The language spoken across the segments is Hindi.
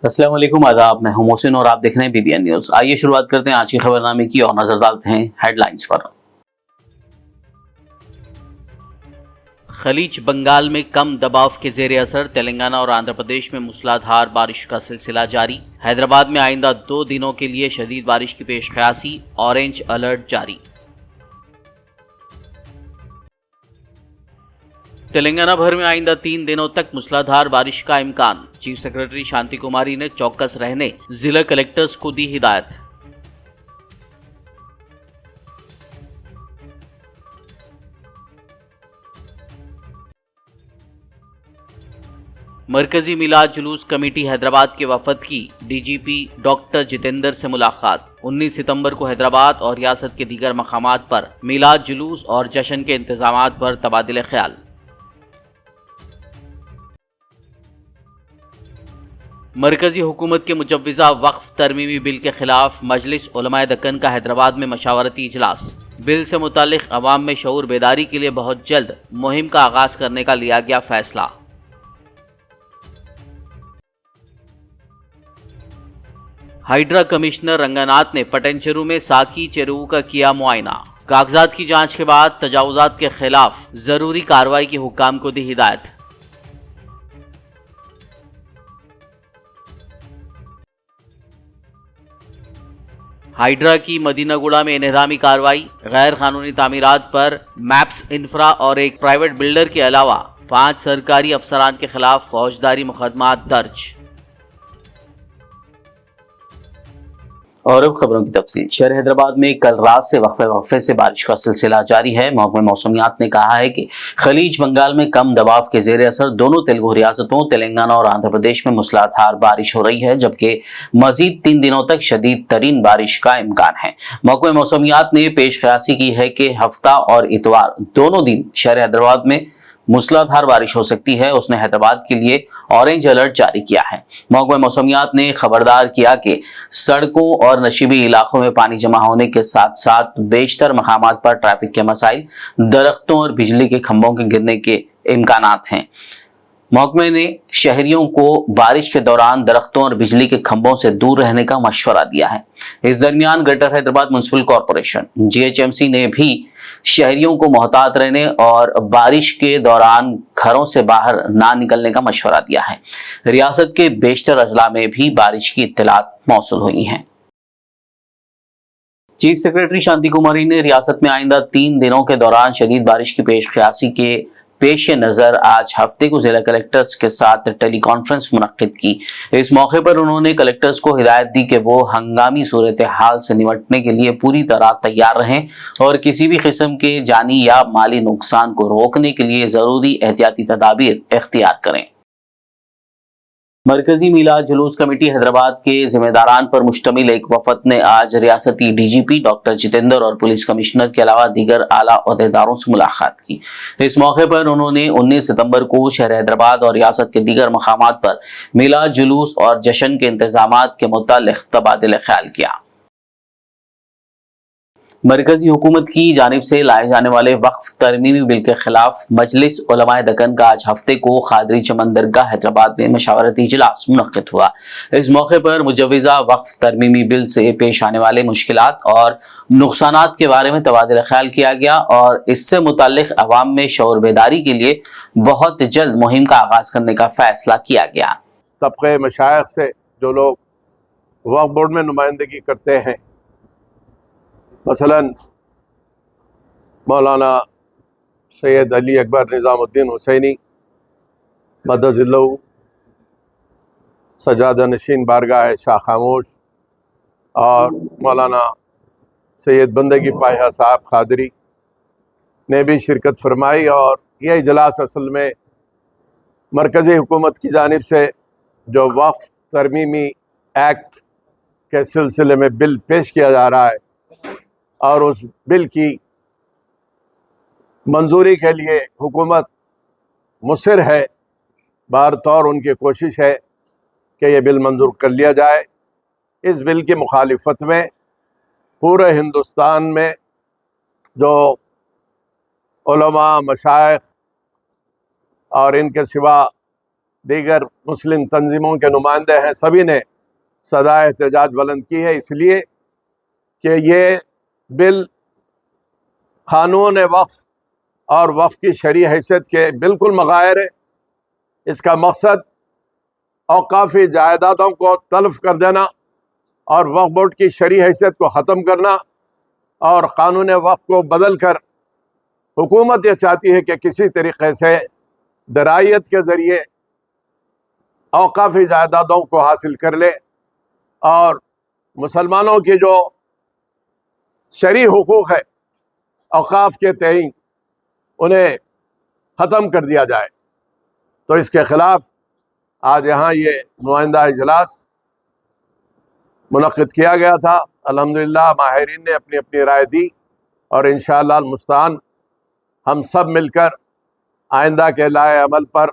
अस्सलाम वालेकुम, आदाब। मैं हूं मोहसिन और आप देख रहे हैं बीबीएन न्यूज। आइए शुरुआत करते हैं आज की खबरनामे की और नजर डालते हैं हेडलाइंस पर। खलीज बंगाल में कम दबाव के जेर असर तेलंगाना और आंध्र प्रदेश में मूसलाधार बारिश का सिलसिला जारी। हैदराबाद में आइंदा 2 दिनों के लिए शदीद बारिश की पेशकयासी, ऑरेंज अलर्ट जारी। तेलंगाना भर में आइंदा 3 दिनों तक मूसलाधार बारिश का इम्कान। चीफ सेक्रेटरी शांति कुमारी ने चौकस रहने जिला कलेक्टर्स को दी हिदायत। मरकजी मिलाद जुलूस कमेटी हैदराबाद के वफद की डीजीपी डॉक्टर जितेंद्र से मुलाकात। 19 सितंबर को हैदराबाद और रियासत के दीगर मकामात पर मिलाद जुलूस और जश्न के इंतजामात पर तबादिले ख्याल। मरकजी हुकूमत के मुजव्विज़ा वक्फ तरमीमी बिल के खिलाफ मजलिस उलमाए दक्कन का हैदराबाद में मशावरती इजलास। बिल से मुतालिक अवाम में शऊर बेदारी के लिए बहुत जल्द मुहिम का आगाज करने का लिया गया फैसला। हाइड्रा कमिश्नर रंगानाथ ने पटनचेरू में साकी चेरुवू का किया मुआयना। कागजात की जांच के बाद तजावुजात के खिलाफ जरूरी कार्रवाई की हुक्काम को दी हिदायत। हाइड्रा की मदीनागुड़ा में इन्हदामी कार्रवाई। गैर कानूनी तामीरात पर मैप्स इंफ्रा और एक प्राइवेट बिल्डर के अलावा 5 सरकारी अफसरान के खिलाफ फौजदारी मुकदमात दर्ज। और अब खबरों की तफसील। शहर हैदराबाद में कल रात से वक्फे से बारिश का सिलसिला जारी है। महकमा मौसमियात ने कहा है कि खलीज बंगाल में कम दबाव के जेर असर दोनों तेलुगु रियासतों तेलंगाना और आंध्र प्रदेश में मूसलाधार बारिश हो रही है, जबकि मजीद 3 दिनों तक शदीद तरीन बारिश का इम्कान है। महकमा मौसमियात ने पेशकयासी की है कि हफ्ता और इतवार दोनों दिन शहर हैदराबाद में मूसलाधार बारिश हो सकती है। उसने हैदराबाद के लिए ऑरेंज अलर्ट जारी किया है। महकमा मौसमियात ने खबरदार किया कि सड़कों और नशीबी इलाकों में पानी जमा होने के साथ साथ बेशतर मकामात पर ट्रैफिक के मसाइल, दरख्तों और बिजली के खंभों के गिरने के इम्कानात हैं। महकमे ने शहरियों को बारिश के दौरान दरख्तों और बिजली के खंभों से दूर रहने का मशवरा दिया है। इस दरमियान greater Hyderabad municipal corporation GHMC ने भी शहरियों को मोहतात रहने और बारिश के दौरान घरों से बाहर ना निकलने का मशवरा दिया है। रियासत के बेशतर अजला में भी बारिश की इत्तलात मौसूल हुई हैं। चीफ सेक्रेटरी शांति कुमारी ने रियासत में आइंदा 3 दिनों के दौरान शदीद बारिश की पेशकयासी के पेश नजर आज हफ्ते को जिला कलेक्टर्स के साथ टेली कॉन्फ्रेंस मुनक्किद की। इस मौके पर उन्होंने कलेक्टर्स को हिदायत दी कि वो हंगामी सूरत हाल से निपटने के लिए पूरी तरह तैयार रहें और किसी भी किस्म के जानी या माली नुकसान को रोकने के लिए जरूरी एहतियाती तदाबीर इख्तियार करें। मरकजी मिलाद जुलूस कमेटी हैदराबाद के जिम्मेदारान पर मुश्तमिल एक वफद ने आज रियासती डीजीपी डॉक्टर जितेंद्र और पुलिस कमिश्नर के अलावा दीगर आला ओहदेदारों से मुलाकात की। इस मौके पर उन्होंने 19 सितंबर को शहर हैदराबाद और रियासत के दीगर मकामात पर मिलाद जुलूस और जश्न के इंतजामात के मुताल्लिक तबादिले ख्याल किया। मरकजी हुकूमत की जानिब से लाए जाने वाले वक्फ तरमीमी बिल के खिलाफ मजलिस उलमाए दक्कन का आज हफ्ते को खादरी चमन दरगाह हैदराबाद में मशावरती इजलास मुनक्किद हुआ। इस मौके पर मुजव्विज़ा वक्फ तरमीमी बिल से पेश आने वाले मुश्किलात और नुकसानात के बारे में तबादला ख्याल किया गया और इससे मुताल्लिक अवाम में शऊर बेदारी के लिए बहुत जल्द मुहिम का आगाज करने का फैसला किया गया। तबके मशाइख से जो लोग वक्फ बोर्ड में नुमाइंदगी करते हैं, मसलन मौलाना सैयद अली अकबर निज़ामुद्दीन हुसैनी मदज़िल्लहु, सजादा नशीन बारगाह शाह खामोश और मौलाना सैयद बंदगी पाया साहब खादरी ने भी शिरकत फरमाई। और यह इजलास असल में मरकज़ी हुकूमत की जानिब से जो वक्फ तरमीमी एक्ट के सिलसिले में बिल पेश किया जा रहा है और उस बिल की मंजूरी के लिए हुकूमत मुसिर है, बारतौर उनकी कोशिश है कि यह बिल मंजूर कर लिया जाए। इस बिल की मुखालिफत में पूरे हिंदुस्तान में जो उलमा, मशाइख और इनके सिवा दीगर मुस्लिम तंजीमों के नुमाइंदे हैं, सभी ने सदा एहतजाज बुलंद की है, इसलिए कि ये बिल क़ानून वक्फ़ और वक्फ़ की शरई हैसियत के बिल्कुल मग़ायर है। इसका मकसद औक़ाफ़ी जायदादों को तल्फ़ कर देना और वक्फ़ बोर्ड की शरई हैसियत को ख़त्म करना और क़ानून वक्फ़ को बदल कर हुकूमत ये चाहती है कि किसी तरीक़े से दराइयत के ज़रिए औक़ाफ़ी जायदादों को हासिल कर ले और मुसलमानों की जो शरई हुकूक़ है औक़ाफ़ के तहत उन्हें ख़त्म कर दिया जाए। तो इसके ख़िलाफ़ आज यहाँ ये नुमाइंदा इजलास मुनक़्क़िद किया गया था। अल्हम्दुलिल्लाह माहिरीन ने अपनी अपनी राय दी और इंशाअल्लाह मुस्तान हम सब मिलकर आइंदा के लाए अमल पर।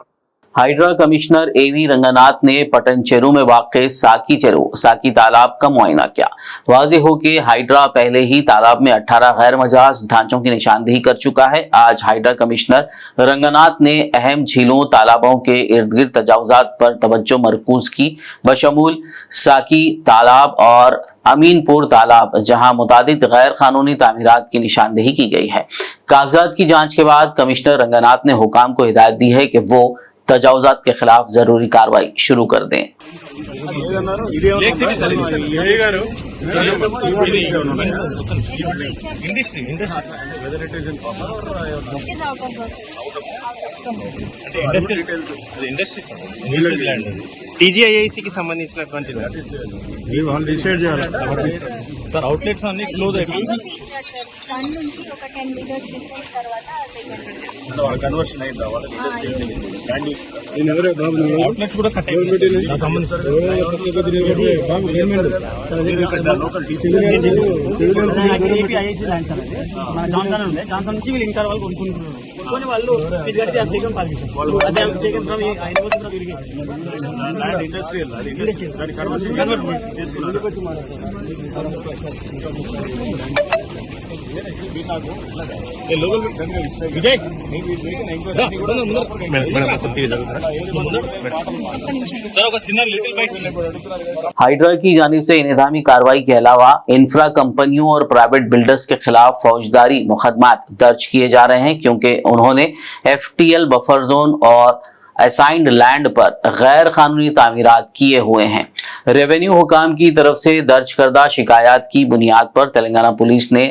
हाइड्रा कमिश्नर एवी रंगनाथ ने पटनचेरू में वाक़े साकी तालाब का मुआयना किया। वाज़ेह हो कि हाइड्रा पहले ही तालाब में 18 गैर मजाज ढांचों की निशानदेही कर चुका है। आज हाइड्रा कमिश्नर रंगनाथ ने अहम झीलों तालाबों के इर्द गिर्द तजावुज़ात पर तवज्जो मरकूज की, बशमूल साकी तालाब और अमीनपुर तालाब, जहां मुतादिद गैर कानूनी तामीरात की निशानदेही की गई है। कागजात की जांच के बाद कमिश्नर रंगनाथ ने हुकाम को हिदायत दी है कि वो तजावुज़ात के खिलाफ जरूरी कार्रवाई शुरू कर दें। టీజీఐఐసి కి సంబంధించినటువంటి సార్ అవుట్లెట్స్ అన్ని క్లోజ్ అయిపోయి ఒక 10 మీటర్స్ డిస్టెన్స్ తర్వాత కన్వర్షన్ అయిందా వాళ్ళకి అవుట్లెట్స్ కూడా కట్ అయిపోయి లోకల్ ఏపీఐఐసి ల్యాండ్ సార్ మన జాన్సన్ ఉండే జాన్సన్ నుంచి వీళ్ళు ఇంకా వాళ్ళు కొనుక్కుంటున్నారు కొన్ని వాళ్ళు ఇది కడితే అధికం పర్మిషన్ వాళ్ళు అదే taken from university irrigation land industrial అది ఇండస్ట్రియల్ దాని కన్వర్ట్ చేసుకున్నారు విజయ్ हाइड्रा की जानिब से इंतजामी कार्रवाई के अलावा इंफ्रा कंपनियों और प्राइवेट बिल्डर्स के खिलाफ फौजदारी मुकदमात दर्ज किए जा रहे हैं, क्योंकि उन्होंने FTL बफर जोन और असाइंड लैंड पर गैर कानूनी तामीरात किए हुए हैं। रेवेन्यू हुकाम की तरफ से दर्ज करदा शिकायत की बुनियाद पर तेलंगाना पुलिस ने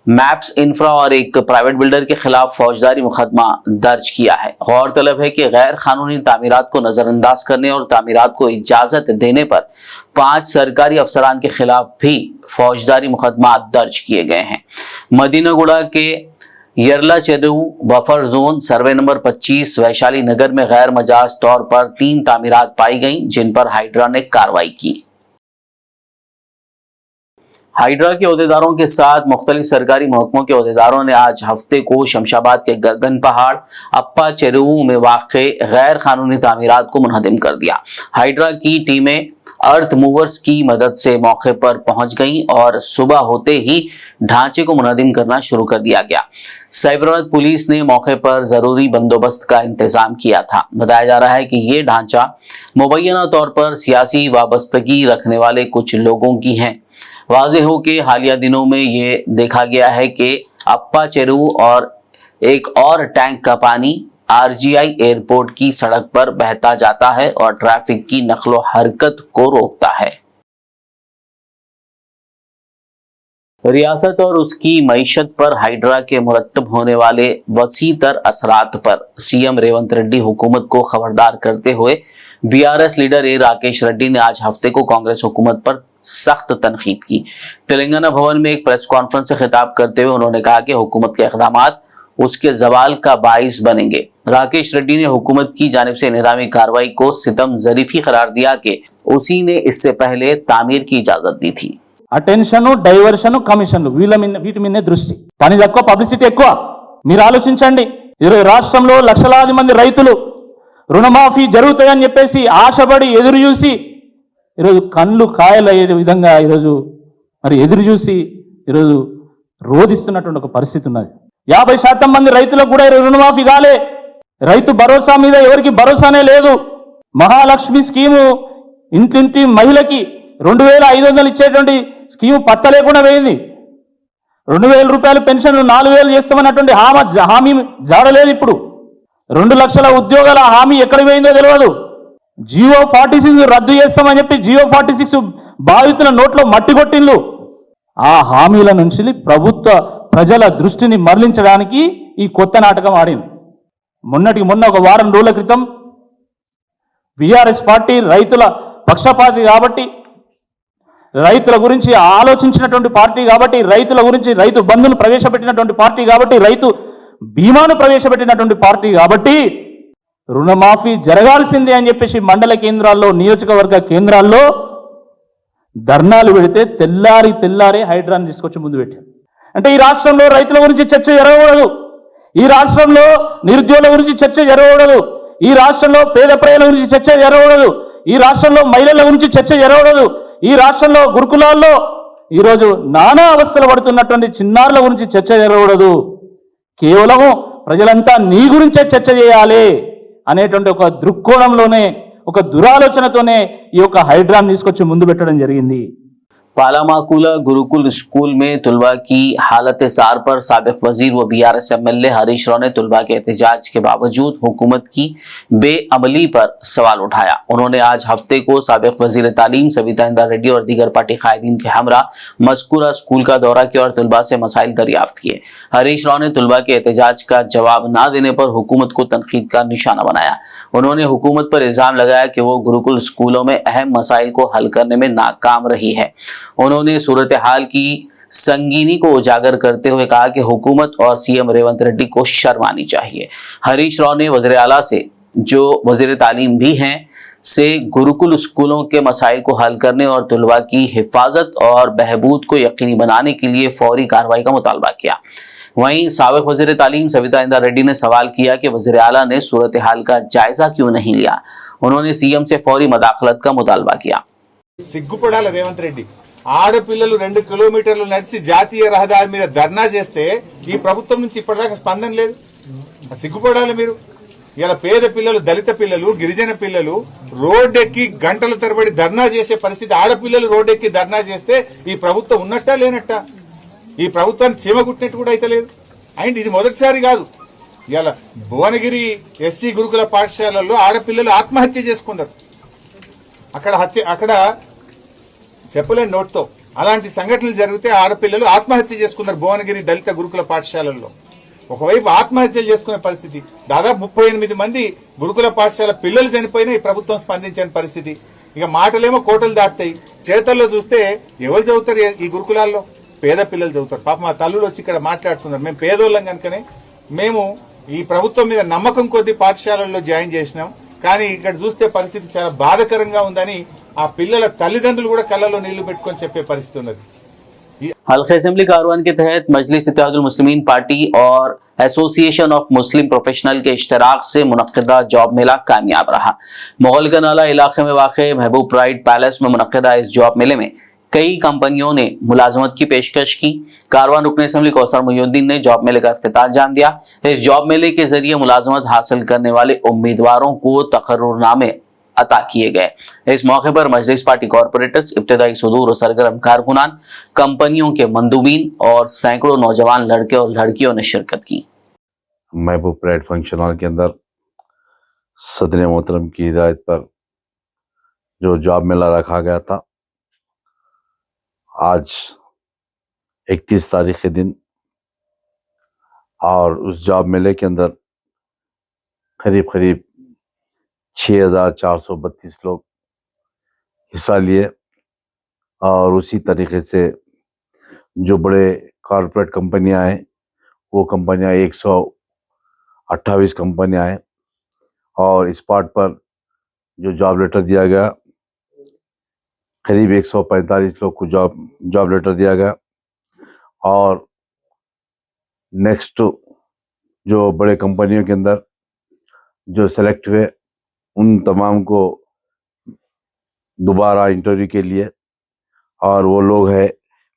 मैप्स इंफ्रा और एक प्राइवेट बिल्डर के खिलाफ फौजदारी मुकदमा दर्ज किया है। गौरतलब है कि गैर कानूनी तामीरात को नजरअंदाज करने और तामीरात को इजाजत देने पर 5 सरकारी अफसरान के खिलाफ भी फौजदारी मुकदमा दर्ज किए गए हैं। मदीनागुड़ा के Yerla Cheru buffer zone survey number 25 Vaishali Nagar में गैर मजाज तौर पर 3 तामीरात पाई गईं, जिन पर हाइड्रा ने कार्रवाई की। हाइड्रा के ओहदेदारों के साथ मुख्तलिफ सरकारी महकमों के ओहदेदारों ने आज हफ्ते को शमशाबाद के गगन पहाड़ अप्पा चेरू में वाक़े गैर कानूनी तामीरात को मुनहदिम कर दिया। हाइड्रा की टीमें अर्थ मूवर्स की मदद से मौके पर पहुंच गईं और सुबह होते ही ढांचे को मुनहदिम करना शुरू कर दिया गया। साइबराबाद पुलिस ने मौके पर जरूरी बंदोबस्त का इंतजाम किया था। बताया जा रहा है कि ये ढांचा मुबैना तौर पर सियासी वाबस्तगी रखने वाले कुछ लोगों की है। वाज़ेह हो कि हालिया दिनों में ये देखा गया है कि अप्पा चेरू और एक और टैंक का पानी RGI एयरपोर्ट की सड़क पर बहता जाता है और ट्रैफिक की नकलो हरकत को रोकता है। रियासत और उसकी मईशत पर हाइड्रा के मुरत्तब होने वाले वसी तर असरात पर CM रेवंत रेड्डी हुकूमत को खबरदार करते हुए BRS leader A Rakesh Reddy ने आज हफ्ते को कांग्रेस हुकूमत पर सख्त तनकीद की। तेलंगाना भवन में एक प्रेस कॉन्फ्रेंस से खिताब करते हुए उन्होंने कहा कि हुकूमत के इक़दामात उसके जवाल का बाइस बनेंगे। राकेश रेड्डी ने हुकूमत की जानिब से इंतजामी कार्रवाई को सितम ज़रीफी करार दिया कि उसी ने इससे पहले तामीर की इजाजत दी थी। అటెన్షన్ డైవర్షన్ కమిషన్లు వీటి మీదనే దృష్టి, పని తక్కువ పబ్లిసిటీ ఎక్కువ. మీరు ఆలోచించండి, ఈరోజు రాష్ట్రంలో లక్షలాది మంది రైతులు రుణమాఫీ జరుగుతాయని చెప్పేసి ఆశపడి ఎదురు చూసి ఈరోజు కళ్ళు కాయలు అయ్యే విధంగా ఈరోజు మరి ఎదురు చూసి ఈరోజు రోధిస్తున్నటువంటి ఒక పరిస్థితి ఉన్నది. 50% మంది రైతులకు కూడా రుణమాఫీ కాలే. రైతు భరోసా మీద ఎవరికి భరోసానే లేదు. మహాలక్ష్మి స్కీము ఇంటింటి మహిళకి 2,500 ఇచ్చేటువంటి స్కీము పత్త లేకుండా పోయింది. 2,000 రూపాయలు పెన్షన్ 4,000 చేస్తామన్నటువంటి హామీ జాడలేదు. ఇప్పుడు 2 లక్షల ఉద్యోగాల హామీ ఎక్కడ పోయిందో తెలియదు. జియో 46 రద్దు చేస్తామని చెప్పి జియో 46 బాధితుల నోట్లో మట్టి కొట్టిండ్లు. ఆ హామీల నుంచి ప్రభుత్వ ప్రజల దృష్టిని మరలించడానికి ఈ కొత్త నాటకం ఆడింది. మొన్న ఒక వారం రోజుల క్రితం బీఆర్ఎస్ పార్టీ రైతుల పక్షపాతి కాబట్టి, రైతుల గురించి ఆలోచించినటువంటి పార్టీ కాబట్టి, రైతుల గురించి రైతు బంధును ప్రవేశపెట్టినటువంటి పార్టీ కాబట్టి, రైతు బీమాను ప్రవేశపెట్టినటువంటి పార్టీ కాబట్టి రుణమాఫీ జరగాల్సిందే అని చెప్పేసి మండల కేంద్రాల్లో, నియోజకవర్గ కేంద్రాల్లో ధర్నాలు పెడితే తెల్లారి హైడ్రాన్ తీసుకొచ్చి ముందు పెట్టారు. అంటే ఈ రాష్ట్రంలో రైతుల గురించి చర్చ జరగకూడదు, ఈ రాష్ట్రంలో నిరుద్యోగుల గురించి చర్చ జరగకూడదు, ఈ రాష్ట్రంలో పేద ప్రజల గురించి చర్చ జరగకూడదు, ఈ రాష్ట్రంలో మహిళల గురించి చర్చ జరగకూడదు, ఈ రాష్ట్రంలో గురుకులాల్లో ఈరోజు నానా అవస్థలు పడుతున్నటువంటి చిన్నారుల గురించి చర్చ జరగకూడదు. కేవలం ప్రజలంతా నీ గురించే చర్చ చేయాలి అనేటువంటి ఒక దృక్కోణంలోనే, ఒక దురాలోచనతోనే ఈ యొక్క హైడ్రాన్ తీసుకొచ్చి ముందు పెట్టడం జరిగింది. पालामाकुला गुरुकुल स्कूल में तुलबा की हालत सार पर साबिक वजीर व बीआरएस एमएलए हरीश राव ने तुलबा के एहतजाज के बावजूद हुकूमत की बेअमली पर सवाल उठाया। उन्होंने आज हफ्ते को साबिक वजीर तालीम सविता इंदिरा रेड्डी और दीगर पार्टी कायदीन के हमरा मज़कूरा स्कूल का दौरा किया और तुलबा से मसाइल दरियाफ्त किए। हरीश राव ने तुलबा के एहतजाज का जवाब न देने पर हुकूमत को तनकीद का निशाना बनाया। उन्होंने हुकूमत पर इल्जाम लगाया कि वो गुरुकुल स्कूलों में अहम मसाइल को हल करने में नाकाम रही है। उन्होंने सूरत हाल की संगीनी को उजागर करते हुए कहा कि हुकूमत और सीएम रेवंत रेड्डी को शर्म आनी चाहिए। हरीश राव ने वज़ीर आला से, जो वज़ीर तालीम भी हैं, से गुरुकुल स्कूलों के मसाइल को हल करने और तुलबा की हिफाजत और बहबूद को यकीनी बनाने के लिए फौरी कार्रवाई का मुतालबा किया। वहीं साबिक वज़ीर तालीम सविता इंदिरा रेड्डी ने सवाल किया कि वज़ीर आला ने सूरत हाल का जायजा क्यों नहीं लिया। उन्होंने सीएम से फौरी मदाखलत का मुतालबा किया। సిగ్గుపడాలి రేవంత్ రెడ్డి. ఆడపిల్లలు 2 కిలోమీటర్లు నడిచి జాతీయ రహదారి మీద ధర్నా చేస్తే ఈ ప్రభుత్వం నుంచి ఇప్పటిదాకా స్పందన లేదు. సిగ్గుపడాలి మీరు. ఇలా పేద పిల్లలు, దళిత పిల్లలు, గిరిజన పిల్లలు రోడ్డెక్కి గంటల తరబడి ధర్నా చేసే పరిస్థితి. ఆడపిల్లలు రోడ్డెక్కి ధర్నా చేస్తే ఈ ప్రభుత్వం ఉన్నట్టా లేనట్టా? ఈ ప్రభుత్వాన్ని చీమగుట్టినట్టు కూడా అయితే లేదు. అండ్ ఇది మొదటిసారి కాదు. ఇలా భువనగిరి ఎస్సీ గురుకుల పాఠశాలల్లో ఆడపిల్లలు ఆత్మహత్య చేసుకున్నారు. అక్కడ చెప్పలేని నోట్తో అలాంటి సంఘటనలు జరిగితే ఆడపిల్లలు ఆత్మహత్య చేసుకున్నారు భువనగిరి దళిత గురుకుల పాఠశాలల్లో. ఒకవైపు ఆత్మహత్యలు చేసుకునే పరిస్థితి, దాదాపు 38 మంది గురుకుల పాఠశాల పిల్లలు చనిపోయినా ఈ ప్రభుత్వం స్పందించని పరిస్థితి. ఇక మాటలేమో కోటలు దాటుతాయి, చేతల్లో చూస్తే ఎవరు చదువుతారు ఈ గురుకులాల్లో? పేద పిల్లలు చదువుతారు. పాప మా తల్లులు వచ్చి ఇక్కడ మాట్లాడుతున్నారు, మేము పేదోళ్ళం కనుకనే మేము ఈ ప్రభుత్వం మీద నమ్మకం కొద్ది పాఠశాలల్లో జాయిన్ చేసినాం, కానీ ఇక్కడ చూస్తే పరిస్థితి చాలా బాధాకరంగా ఉందని ఆ పిల్లల తల్లిదండ్రులు కూడా కళ్ళలో నీళ్లు పెట్టుకొని చెప్పే పరిస్థితి ఉన్నది. हल्का असेंबली कारवान के तहत मजलिस इत्तेहादुल मुस्लिमीन पार्टी और एसोसिएशन ऑफ मुस्लिम प्रोफेशनल के इश्तराक से मुनक्किदा जॉब मेला कामयाब रहा। मोगल नाला इलाके में वाक़ महबूब प्राइड पैलेस में मुनक्किदा इस जॉब मेले में कई कंपनियों ने मुलाजमत की पेशकश की। कारवान रुकन असेंबली कौसर मुहिउद्दीन ने जॉब मेले का इफ्तिताह दिया। इस जॉब मेले के जरिए मुलाजमत हासिल करने वाले उम्मीदवारों को तकर्रुरनामे अता किए गए। इस मौके पर मजलिस पार्टी कॉरपोरेटर्स, इब्तदाई सुदूर और सरगर्म कारकुनान, कंपनियों के मंदूबीन और सैकड़ों नौजवान लड़के और लड़कियों ने शिरकत की। महबूब प्राइड फंक्शन हॉल के अंदर सदर मोहतरम की हिदायत पर जो जॉब मेला रखा गया था, आज 31 तारीख के दिन, और उस जॉब मेले के अंदर करीब 6,432 लोग हिस्सा लिए। और उसी तरीके से जो बड़े कॉरपोरेट कंपनियां हैं, वो कंपनियां 128 कंपनियां हैं, और इस पार्ट पर जो जॉब लेटर दिया गया, करीब 145 लोग को जॉब लेटर दिया गया। और नेक्स्ट जो बड़े कंपनियों के अंदर जो सेलेक्ट हुए, उन तमाम को दोबारा इंटरव्यू के लिए, और वो लोग है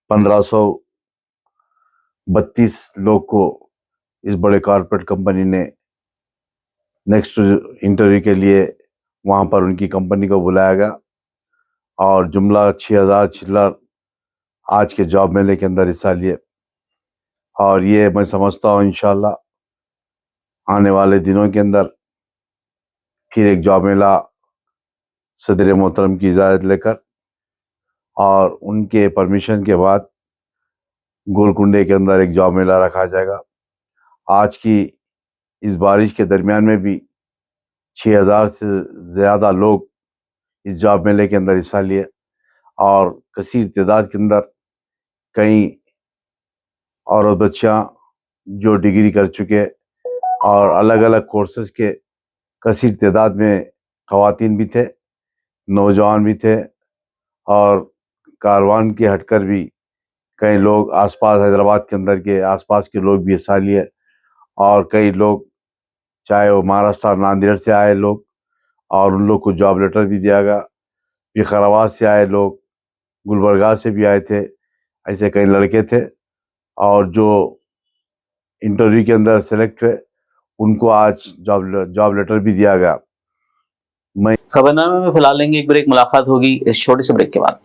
1532 लोग को इस बड़े कॉर्पोरेट कंपनी ने नेक्स्ट इंटरव्यू के लिए वहाँ पर उनकी कंपनी को बुलाया गया और जुमला 6000 चिल्लर आज के जॉब मेले के अंदर हिस्सा लिए। और ये मैं समझता हूँ इंशाल्लाह आने वाले दिनों के अंदर फिर एक जॉब मेला सदर मोहतरम की इजाज़त लेकर और उनके परमिशन के बाद गोलकुंडे के अंदर एक जॉब मेला रखा जाएगा। आज की इस बारिश के दरमियान में भी 6000 से ज़्यादा लोग इस जॉब मेले के अंदर हिस्सा लिए और कसीर तादाद के अंदर कई औरत बच्चियाँ जो डिग्री कर चुके और अलग अलग कोर्सेज के कसीर तादाद में ख़वातीन भी थे, नौजवान भी थे और कारवान के हटकर भी कई लोग आसपास हैदराबाद के अंदर के आसपास के लोग भी हिस्सा लिए और कई लोग चाहे वो महाराष्ट्र नांदेड़ से आए लोग और उन लोग को जॉब लेटर भी दिया गया। विकाराबाद से आए लोग, गुलबर्गा से भी आए थे, ऐसे कई लड़के थे और जो इंटरव्यू के अंदर सेलेक्ट हुए उनको आज जॉब लेटर भी दिया गया। खबरनामे में फिलहाल लेंगे एक ब्रेक, मुलाकात होगी इस छोटे से ब्रेक के बाद।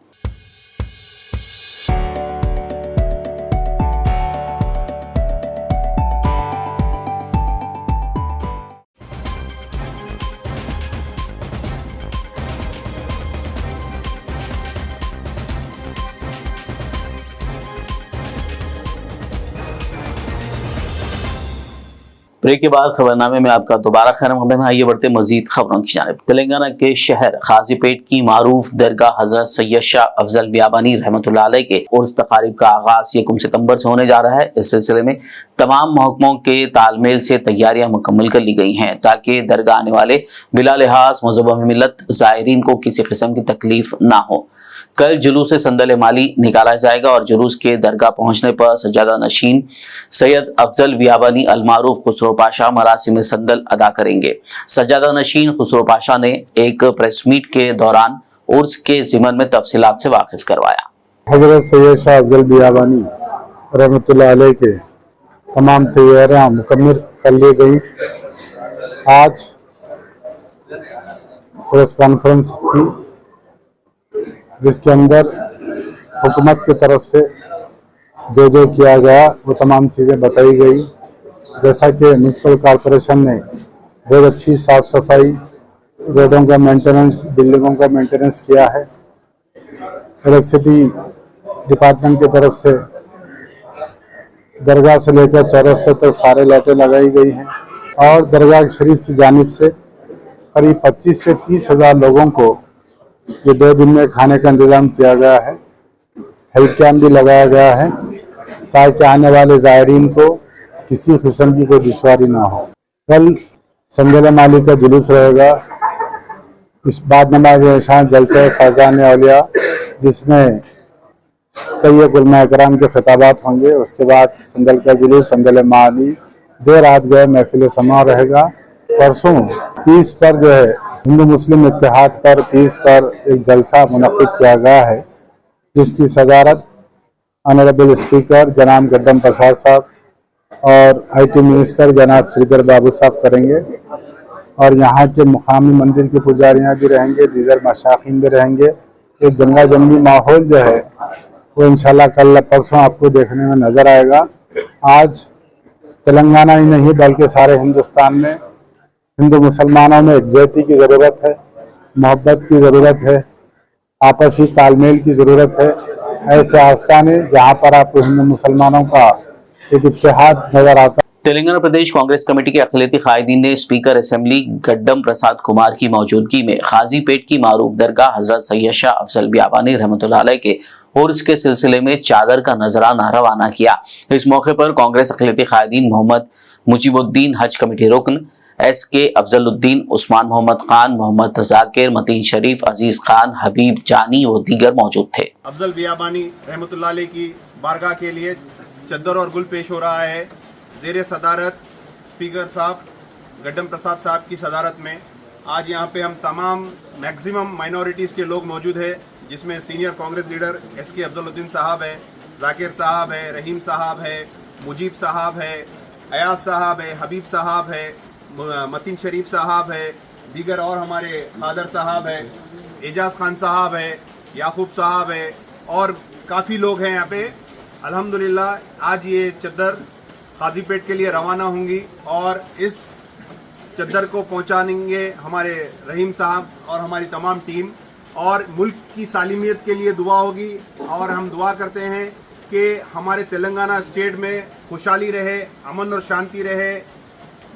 ब्रेक के बाद खबरनामे में आपका दोबारा खैर मकदम है। आइए बढ़ते मजीद खबरों की जानिब। तेलंगाना के शहर गाजीपेट की मारूफ दरगाह हजरत सैयद शाह अफजल बियाबानी रहमतुल्लाह अलैह के उर्स तकारीब का आगाज 1 सितंबर से होने जा रहा है। इस सिलसिले में तमाम महकमों के तालमेल से तैयारियां मुकम्मल कर ली गई हैं ताकि दरगाह आने वाले बिला लिहाज मज़हब मिलत ज़ायरीन को किसी किस्म की तकलीफ ना हो। कल जुलूस संदल माली निकाला जाएगा और जुलूस के दरगाह पहुंचने पर सज्जादा नशीन सैयद अफजल बियाबानी अलमारूफ खुसरो पाशा मरासिम संदल अदा करेंगे। सज्जादा नशीन खुसरो पाशा ने एक प्रेस मीट के दौरान उर्स के ज़िमन में तफसीलात से वाकिफ करवाया। हजरत सैयद शाह अफजल बियाबानी रहमतुल्लाह अलैह के तमाम तैयारियां मुकम्मल कर ली गई। आज प्रेस कॉन्फ्रेंस थी जिसके अंदर हुकूमत की तरफ से जो किया गया वो तमाम चीज़ें बताई गई। जैसा कि म्यूनसिपल कॉरपोरेशन ने बहुत अच्छी साफ सफाई, रोडों का मेंटेनेंस, बिल्डिंगों का मेंटेनेंस किया है। इलेक्ट्रिसिटी डिपार्टमेंट की तरफ से दरगाह से लेकर चौरस्ते तक सारे लाइटें लगाई गई हैं और दरगाह शरीफ की जानिब से करीब 25 से 30 हज़ार लोगों को ये 2 दिन में खाने का इंतज़ाम किया गया है। हेल्थ कैंप भी लगाया गया है ताकि आने वाले ज़ायरीन को किसी किस्म की कोई दुश्वारी ना हो। कल संदल माली का जुलूस रहेगा। इस बाद नमाज शाम जलसे फैज़ान औलिया जिसमें कई उलमा इकराम के खिताबात होंगे। उसके बाद संदल का जुलूस संदल माली देर रात गए महफिल समा रहेगा। परसों 30 पर जो है हिंदू मुस्लिम इत्तेहाद पर 30 पर एक जलसा मुनक़िद किया गया है जिसकी सदारत ऑनरेबल स्पीकर जनाब गड्डम प्रसाद साहब और IT मिनिस्टर जनाब श्रीधर बाबू साहब करेंगे और यहाँ के मुकामी मंदिर के पुजारियाँ भी रहेंगे, दीगर मशाखीन भी रहेंगे। एक गंगा जमनी माहौल जो है वो इंशाल्लाह कल परसों आपको देखने में नज़र आएगा। आज तेलंगाना ही नहीं बल्कि सारे हिंदुस्तान में हिंदू मुसलमानों में एकजुटती की ज़रूरत है, मोहब्बत की ज़रूरत है, आपसी तालमेल की ज़रूरत है। ऐसे आस्थाने जहाँ पर आपको हिंदू मुसलमानों का एक इत्तेहाद नज़र आता है। तेलंगाना प्रदेश कांग्रेस कमेटी के अक़लियती कायदीन ने स्पीकर असेंबली गड्डम प्रसाद कुमार की मौजूदगी में गाजीपेट की मारूफ दरगाह हजरत सैयद शाह अफजल बियाबानी रहमतुल्लाह अलैह के उर्स के सिलसिले में चादर का नजराना रवाना किया। इस मौके पर कांग्रेस अक़लियती कायदीन मोहम्मद मुजीबुद्दीन, हज कमेटी रुकन SK अफजलुद्दीन, उस्मान मोहम्मद खान, मोहम्मद तजाकिर, मतीन शरीफ, अजीज खान, हबीब जानी और दीगर मौजूद थे। अफजल बियाबानी रहमतुल्लाह अलैह की बारगाह के लिए चद्दर और गुल पेश हो रहा है। ज़ेर सदारत स्पीकर साहब गड्डम प्रसाद साहब की सदारत में आज यहाँ पे हम तमाम मैक्सिमम माइनॉरिटीज़ के लोग मौजूद हैं जिसमें senior Congress leader SK Afzaluddin साहब है, जाकिर साहब है, रहीम साहब है, मुजीब साहब है, अयाज साहब है, हबीब साहब है, मतीन शरीफ साहब है, दीगर और हमारे खादर साहब है, एजाज खान साहब है, याकूब साहब है और काफ़ी लोग हैं यहाँ पे। अल्हम्दुलिल्लाह आज ये चद्दर काजीपेट के लिए रवाना होंगी और इस चद्दर को पहुँचाएंगे हमारे रहीम साहब और हमारी तमाम टीम, और मुल्क की सालिमियत के लिए दुआ होगी। और हम दुआ करते हैं कि हमारे तेलंगाना स्टेट में खुशहाली रहे, अमन और शांति रहे,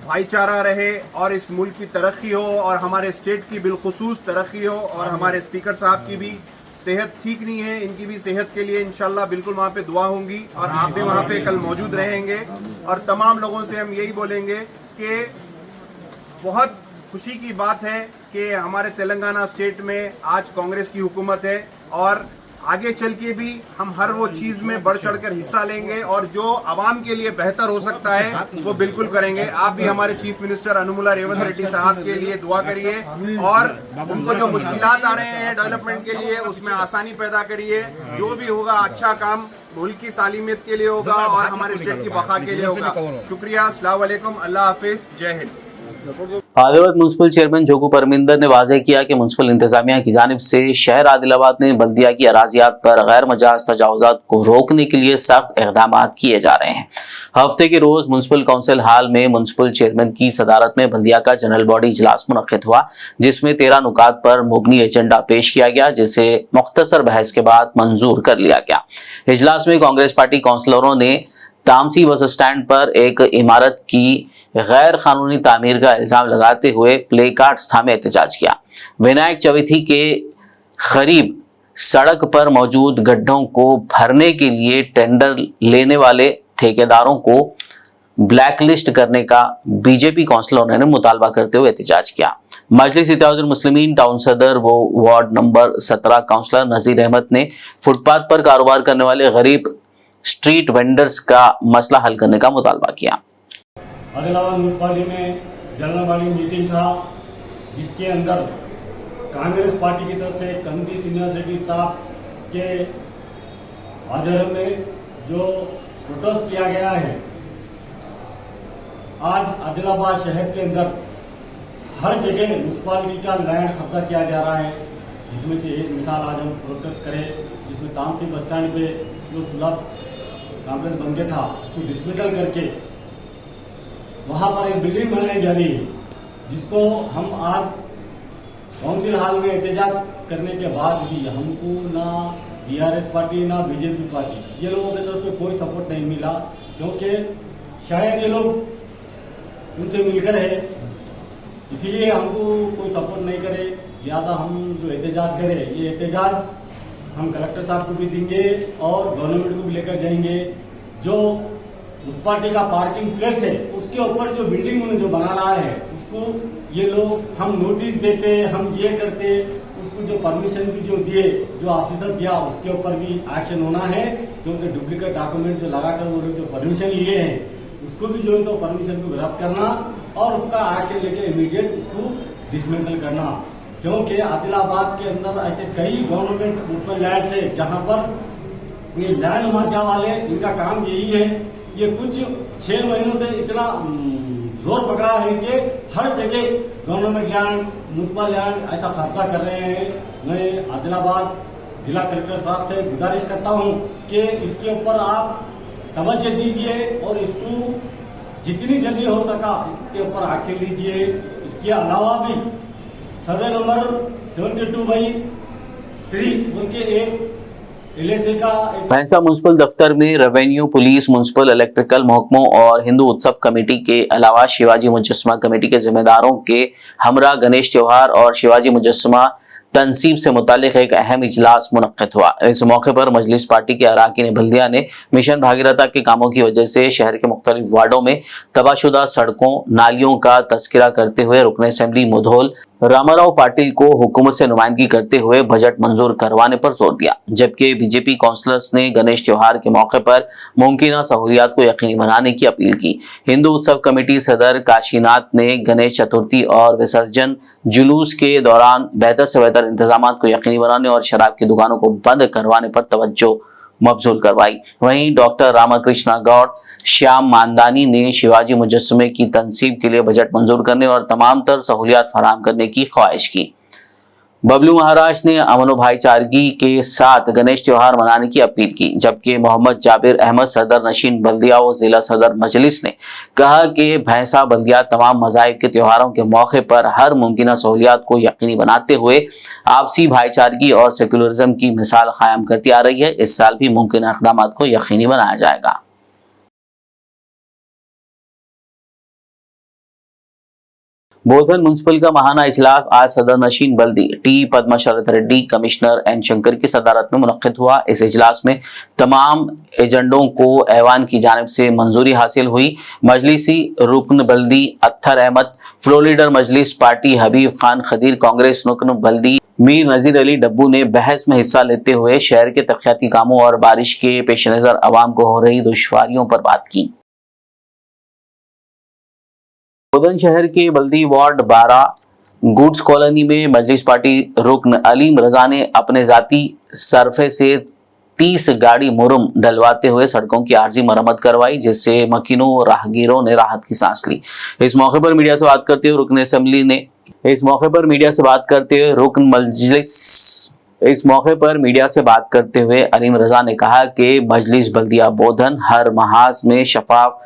भाईचारा रहे और इस मुल्क की तरक्की हो और हमारे स्टेट की बिलखुसूस तरक्की हो। और हमारे स्पीकर साहब की भी सेहत ठीक नहीं है, इनकी भी सेहत के लिए इंशाल्लाह बिल्कुल वहाँ पे दुआ होंगी और आप भी वहाँ पे कल मौजूद रहेंगे। और तमाम लोगों से हम यही बोलेंगे कि बहुत खुशी की बात है कि हमारे तेलंगाना स्टेट में आज कांग्रेस की हुकूमत है और आगे चल के भी हम हर वो चीज में बढ़ चढ़कर हिस्सा लेंगे और जो आवाम के लिए बेहतर हो सकता है वो बिल्कुल करेंगे। आप भी हमारे चीफ मिनिस्टर अनुमुला रेवंत रेड्डी साहब के लिए दुआ करिए और उनको जो मुश्किलात आ रहे हैं डेवलपमेंट के लिए उसमें आसानी पैदा करिए। जो भी होगा अच्छा काम मुल्क की सालिमियत के लिए होगा और हमारे स्टेट की बका के लिए होगा। शुक्रिया, अस्सलाम वालेकुम, अल्लाह हाफिज, जय हिंद। आदिलाबाद म्युनिसिपल चेयरमैन जोगू परमिंदर ने वाज़ेह किया कि म्युनिसिपल इंतजामिया की जानिब से शहर आदिलाबाद में बल्दिया की अराजियात पर गैर मजाज तजावुजात को रोकने के लिए सख्त इक़दाम किए जा रहे हैं। हफ्ते के रोज म्युनिसिपल काउंसिल हाल में म्युनिसिपल चेयरमैन की सदारत में बल्दिया का जनरल बॉडी इजलास मुनक्किद हुआ, जिसमें 13 नुकात पर मुबनी एजेंडा पेश किया गया, जिसे मुख्तसर बहस के बाद मंजूर कर लिया गया। इजलास में कांग्रेस पार्टी काउंसलरों ने तामसी बस स्टैंड पर एक इमारत की गैर कानूनी तामीर का इल्जाम लगाते हुए प्ले कार्ड्स थामे एहतजाज किया। विनायक चविथी के करीब सड़क पर मौजूद गड्ढों को भरने के लिए टेंडर लेने वाले ठेकेदारों को ब्लैकलिस्ट करने का बीजेपी काउंसलरों ने मुतालबा करते हुए एहतजाज किया। मजलिस इत्तेहादुल मुस्लिमीन टाउन सदर व ward number 17 counsellor Nazir Ahmad ने फुटपाथ पर कारोबार करने वाले गरीब स्ट्रीट वेंडर्स का मसला हल करने का मुतालबा किया। आदिलाबाद म्युनिसिपालिटी में जनरल बॉडी मीटिंग था, जिसके अंदर कांग्रेस पार्टी की तरफ से कंदी सीनियर सेक्रेटरी साहब के आदर में जो प्रोटेस्ट किया गया है। आज आदिलाबाद शहर के अंदर हर जगह म्युनिसिपालिटी का लैंड कब्जा किया जा रहा है, जिसमें से एक मिसाल आज हम प्रोटेस्ट करें, जिसमें तामसी बस स्टैंड पे जो सुलभ कांग्रेस बंदे था उसको डिसमेंटल करके वहां पर एक बिल्डिंग बनाई जा रही है, जिसको हम आज काउंसिल हाल में एहतजाज करने के बाद भी हमको ना टीआरएस पार्टी ना बीजेपी पार्टी ये लोगों की तरफ से कोई सपोर्ट नहीं मिला, क्योंकि शायद ये लोग उनसे मिलकर है, इसीलिए हमको कोई सपोर्ट नहीं करे। लिहाजा हम जो एहतजाज करें, ये एहतजाज हम कलेक्टर साहब को भी देंगे और गवर्नमेंट को भी लेकर जाएंगे। जो उस पार्टी का पार्किंग प्लेस है उसके ऊपर जो बिल्डिंग उन्हें जो बना रहा है उसको ये लोग हम नोटिस देते, हम ये करते, उसको जो परमिशन भी जो दिए, जो ऑफिसर दिया उसके ऊपर भी एक्शन होना है, क्योंकि डुप्लीकेट डॉक्यूमेंट जो लगाकर वो लोग जो परमिशन लिए हैं उसको भी जो है तो परमिशन को रद्द करना और उसका एक्शन लेके इमीडिएट उसको डिसमेंटल करना। क्योंकि आदिलाबाद के अंदर ऐसे कई गवर्नमेंट म्युनिसिपल लैंड है जहां पर ये लैंड माफिया वाले इनका काम यही है, ये कुछ 6 महीनों से इतना जोर पकड़ा है कि हर जगह गवर्नमेंट लैंड म्युनिसिपल लैंड ऐसा कब्जा कर रहे हैं। मैं आदिलाबाद जिला कलेक्टर साहब से गुजारिश करता हूं कि इसके ऊपर आप तवज्जो दीजिए और इसको जितनी जल्दी हो सका इसके ऊपर एक्शन लीजिए। इसके अलावा भी सर्वे नंबर 72/3 उनके एक LSA का भैंसा म्युनिसिपल दफ्तर में रेवेन्यू, पुलिस, म्युनिसिपल इलेक्ट्रिकल महकमों और हिंदू उत्सव कमेटी के अलावा शिवाजी मुजस्समा कमेटी के जिम्मेदारों के हमरा गणेश त्योहार और शिवाजी मुजस्समा तंसीब से मुतालिक एक अहम इजलास मुनक्किद हुआ। इस मौके पर मजलिस पार्टी के अराकीन बल्दिया ने मिशन भागीरथ के कामों की वजह से शहर के मुख्तलिफ वार्डों में तबाहशुदा सड़कों, नालियों का तस्करा करते हुए रुकन असेंबली मुधोल रामाराव पाटिल को हुकूमत से नुमाइंदगी करते हुए बजट मंजूर करवाने पर जोर दिया, जबकि बीजेपी काउंसलर्स ने गणेश त्योहार के मौके पर मुमकिन सहूलियात को यकीनी बनाने की अपील की। हिंदू उत्सव कमेटी सदर काशीनाथ ने गणेश चतुर्थी और विसर्जन जुलूस के दौरान बेहतर से बेहतर इंतजाम को यकीनी बनाने और शराब की दुकानों को बंद करवाने पर तवज्जो मबजूल करवाई। वहीं डॉक्टर रामकृष्णा गौड़, श्याम मानदानी ने शिवाजी मुजस्समे की तनसीब के लिए बजट मंजूर करने और तमाम तर सहूलियात फराहम करने की ख्वाहिश की। बबलू महाराज ने अमन व भाईचारगी के साथ गणेश त्योहार मनाने की अपील की, जबकि मोहम्मद जाबिर अहमद सदर नशीन बल्दिया व जिला सदर मजलिस ने कहा कि भैंसा बल्दिया तमाम मज़ाहिब के त्योहारों के मौके पर हर मुमकिन सहूलियात को यकीनी बनाते हुए आपसी भाईचारगी और सेकुलरिज्म की मिसाल कायम करती आ रही है। इस साल भी मुमकिन इक़दाम को यकीनी बनाया जाएगा। बोधन म्युनिसिपल का महाना इजलास आज सदर नशीन बल्दी टी पद्मा शरद रेड्डी, कमिश्नर एन शंकर की सदारत में मुनक्किद हुआ। इस इजलास में तमाम एजेंडों को ऐवान की जानिब से मंजूरी हासिल हुई। मजलिसी रुकन बल्दी अत्थर अहमद, फ्लोर लीडर मजलिस पार्टी हबीब खान खदीर, कांग्रेस रुकन बल्दी मीर नजीर अली डब्बू ने बहस में हिस्सा लेते हुए शहर के तरक्याती कामों और बारिश के पेश नजर अवाम को हो रही दुश्वारियों पर बात की। बोधन शहर के बल्दी वार्ड 12 गुड्स कॉलोनी में मजलिस पार्टी रुकन अलीम रजा ने अपने जाती सरफे से 30 गाड़ी मुरम डलवाते हुए सड़कों की आर्जी मरम्मत करवाई, जिससे मकीनों राहगीरों ने राहत की सांस ली। इस मौके पर मीडिया से बात करते हुए अलीम रजा ने कहा कि मजलिस बल्दिया बोधन हर महाज में शफाफ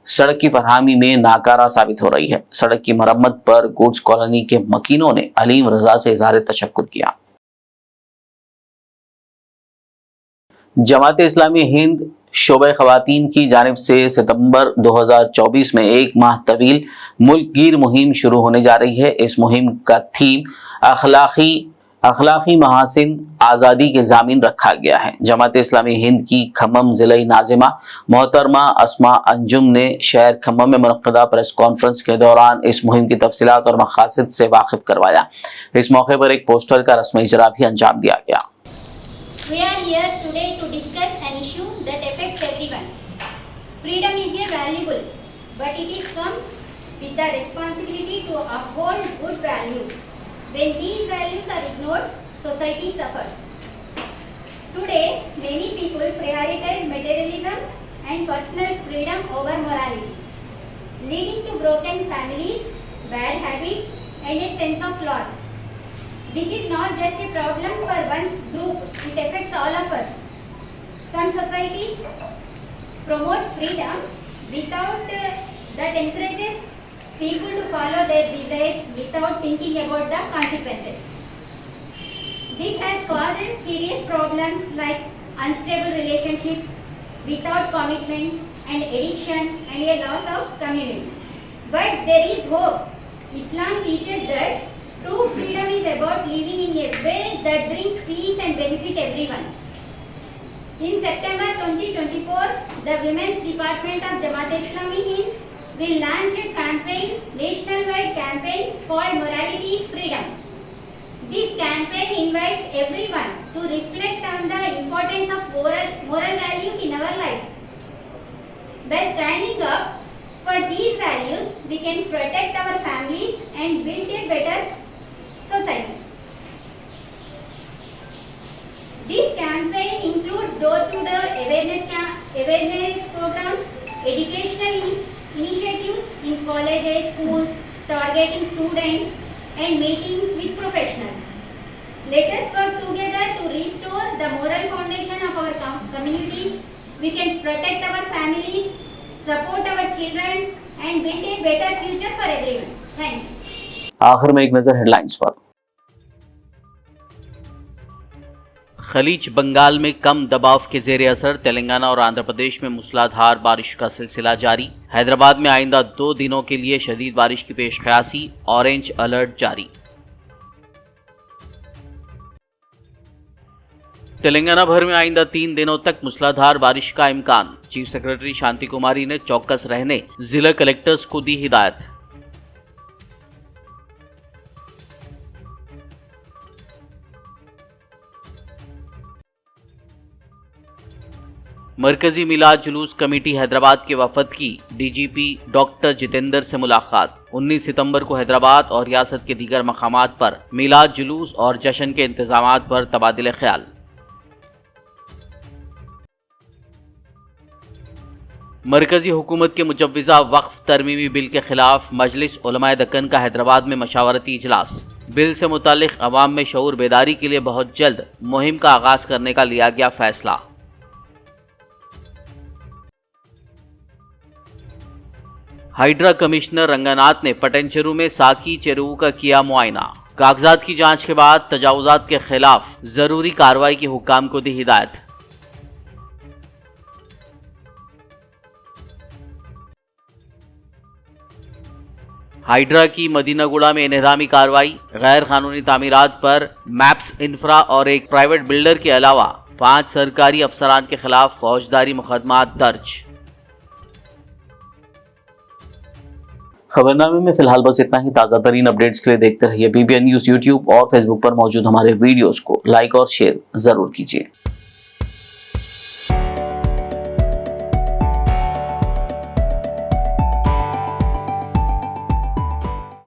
सड़क की फरहमी में नाकारा साबित हो रही है। सड़क की मरम्मत पर गुड्स कॉलोनी के मकीनों ने अलीम रजा से इज़हार तशक्कुर किया। जमात इस्लामी हिंद शोबे खवातीन की जानिब से सितंबर 2024 में एक माह तवील मुल्क गिर मुहिम शुरू होने जा रही है। इस मुहिम का थीम अखलाकी महासिन आज़ादी के ज़ामिन रखा गया है। जमात इस्लामी हिंद की खम्मम ज़िले नाज़िमा मोहतरमा अस्मा अंजुम ने शहर खम्मम में मुनक़्क़दा प्रेस कॉन्फ्रेंस के दौरान इस मुहिम की तफसीलात और मक़ासिद से वाकिफ करवाया। इस मौके पर एक पोस्टर का रस्मी इजरा भी अंजाम दिया गया। We are here today to discuss an issue that affects everyone. Freedom is a valuable, but it is comes with the responsibility to uphold good values. When these values are ignored, society suffers. Today, many people prioritize materialism and personal freedom over morality, leading to broken families, bad habits, and a sense of loss. This is not just a problem for one group, it affects all of us. Some societies promote freedom without that encourages people to follow their desires without thinking about the consequences. This has caused serious problems like unstable relationships, without commitment, and addiction, and a loss of community. But there is hope. Islam teaches that true freedom is about living in a way that brings peace and benefit everyone. In September 2024, the Women's Department of Jamaat Islami Hind will launch a campaign, nationwide campaign called Morality is Freedom. This campaign invites everyone to reflect on the importance of moral values in our lives. By standing up for these values, we can protect our families and build a better society. This campaign includes door-to-door awareness programs, educational initiatives in colleges, schools, targeting students, and meetings with professionals. Let us work together to restore the moral foundation of our communities. We can protect our families, support our children, and build a better future for everyone. Thank you. आखिर में एक नजर हेडलाइंस पर। खलीज बंगाल में कम दबाव के जेर असर तेलंगाना और आंध्र प्रदेश में मूसलाधार बारिश का सिलसिला जारी। हैदराबाद में आइंदा 2 दिनों के लिए शदीद बारिश की पेशकयासी, ऑरेंज अलर्ट जारी। तेलंगाना भर में आइंदा 3 दिनों तक मूसलाधार बारिश का इम्कान। चीफ सेक्रेटरी शांति कुमारी ने चौकस रहने जिला कलेक्टर्स को दी हिदायत। मरकजी मिलाद जुलूस कमेटी हैदराबाद के वफद की डीजीपी डॉक्टर जितेंद्र से मुलाकात। 19 सितंबर को हैदराबाद और रियासत के दीगर मकामात पर मिलाद जुलूस और जश्न के इंतजामात पर तबादिले ख्याल। मरकजी हुकूमत के मुजव्विज़ा वक्फ तरमीमी बिल के खिलाफ मजलिस उलमाए दक्कन का हैदराबाद में मशावरती इजलास। बिल से मुतालिक अवाम में शऊर बेदारी के लिए बहुत जल्द मुहिम का आगाज करने का लिया गया फैसला। हाइड्रा कमिश्नर रंगनाथ ने पटनचेरू में साकी चेरू का किया मुआयना। कागजात की जांच के बाद तजावुजात के खिलाफ जरूरी कार्रवाई की हुक्काम को दी हिदायत। हाइड्रा की मदीनागुड़ा में इन्हदामी कार्रवाई। गैर कानूनी तामीरात पर मैप्स इंफ्रा और एक प्राइवेट बिल्डर के अलावा 5 सरकारी अफसरान के खिलाफ फौजदारी मुकदमात दर्ज। खबरनामे में फिलहाल बस इतना ही। ताज़ा तरीन अपडेट्स के लिए देखते रहिए BBN न्यूज़ यूट्यूब और फेसबुक पर मौजूद हमारे वीडियोस को लाइक और शेयर जरूर कीजिए।